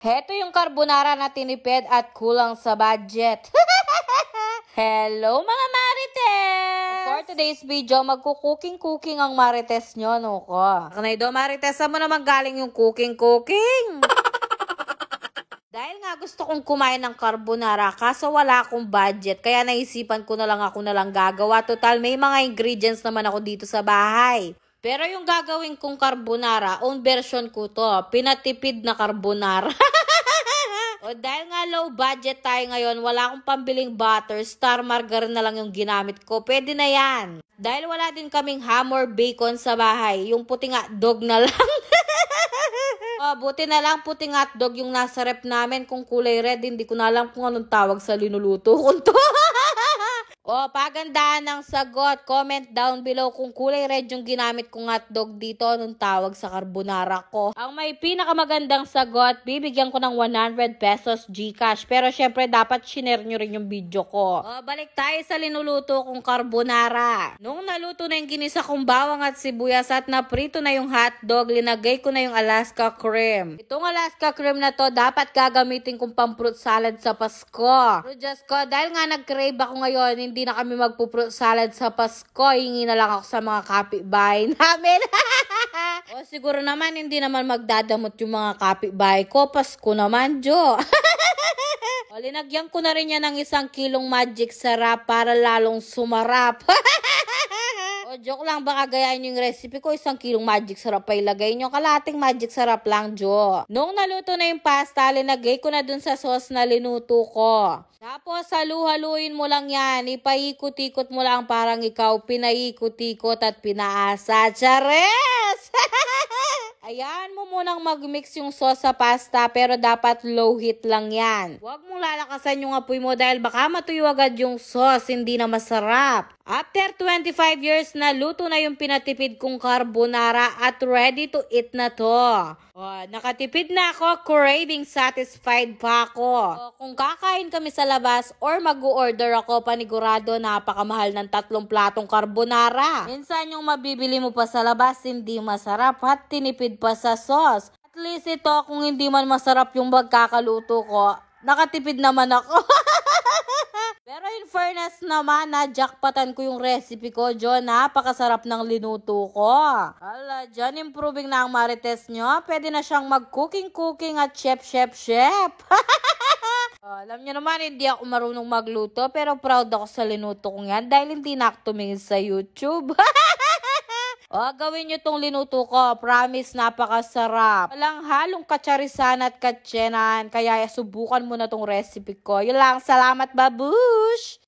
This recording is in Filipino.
Heto yung carbonara na tinipid at kulang sa budget. Hello mga Marites! For today's video, magkukuking-cooking ang Marites nyo, no ko. Kanaydo Marites, saan mo naman galing yung cooking-cooking? Dahil nga gusto kong kumain ng carbonara, kaso wala akong budget, kaya naisipan ko na lang gagawa. Total, may mga ingredients naman ako dito sa bahay. Pero yung gagawin kong carbonara, own version ko to, pinatipid na carbonara. O dahil nga low budget tayo ngayon, wala akong pambiling butter, star margarine na lang yung ginamit ko. Pwede na yan. Dahil wala din kaming ham or bacon sa bahay, yung puting hotdog na lang. Buti na lang puting hotdog yung nasa rep namin. Kung kulay red, hindi ko na alam kung anong tawag sa linuluto ko to. Pagandahan ng sagot. Comment down below kung kulay red yung ginamit kong hotdog dito nung tawag sa carbonara ko. Ang may pinakamagandang sagot, bibigyan ko ng 100 pesos GCash. Pero syempre dapat share nyo rin yung video ko. Balik tayo sa linuluto kong carbonara. Nung naluto na yung ginisa kong bawang at sibuyas at naprito na yung hotdog, linagay ko na yung Alaska cream. Itong Alaska cream na to, dapat gagamitin kong pang fruit salad sa Pasko. Pero just ko, dahil nga nag-crave ako ngayon, hindi na kami magpo-fruit salad sa Pasko. Hingi na lang ako sa mga kapitbahay namin. Siguro naman, hindi naman magdadamot yung mga kapitbahay ko. Pasko naman, Jo. Linagyan ko na rin yan ng 1 kilong magic sarap para lalong sumarap. Joke lang, baka gayahin yung recipe ko, 1 kilong magic sarap pa ilagay nyo. Kalating magic sarap lang, Jo. Nung naluto na yung pasta, linagay ko na dun sa sauce na linuto ko. Tapos, halu-haluin mo lang yan. Ipaikot-ikot mo lang parang ikaw pinaikot-ikot at pinaasa. Chares! Ayan mo munang mag-mix yung sauce sa pasta, pero dapat low heat lang yan. Huwag mong lalakasan yung apoy mo dahil baka matuyo agad yung sauce, hindi na masarap. After 25 years na luto na yung pinatipid kong carbonara at ready to eat na to. Nakatipid na ako, craving satisfied pa ako. Kung kakain kami sa labas or mag-order ako, panigurado napakamahal ng 3 platong carbonara. Minsan yung mabibili mo pa sa labas, hindi masarap at tinipid pa sa sauce. At least ito, kung hindi man masarap yung magkakaluto ko, nakatipid naman ako. Pero in fairness naman, jackpotan ko yung recipe ko, Jo. Napakasarap ng linuto ko. Ala, dyan improving na ang Marites nyo. Pwede na siyang mag-cooking at chef. Alam nyo naman, hindi ako marunong magluto, pero proud ako sa linuto ko yan dahil hindi na ako tumingin sa YouTube. Gawin nyo tong linuto ko. Promise, napakasarap. Walang halong katsarisan at katsenan. Kaya subukan mo na tong recipe ko. Yun lang. Salamat, babush!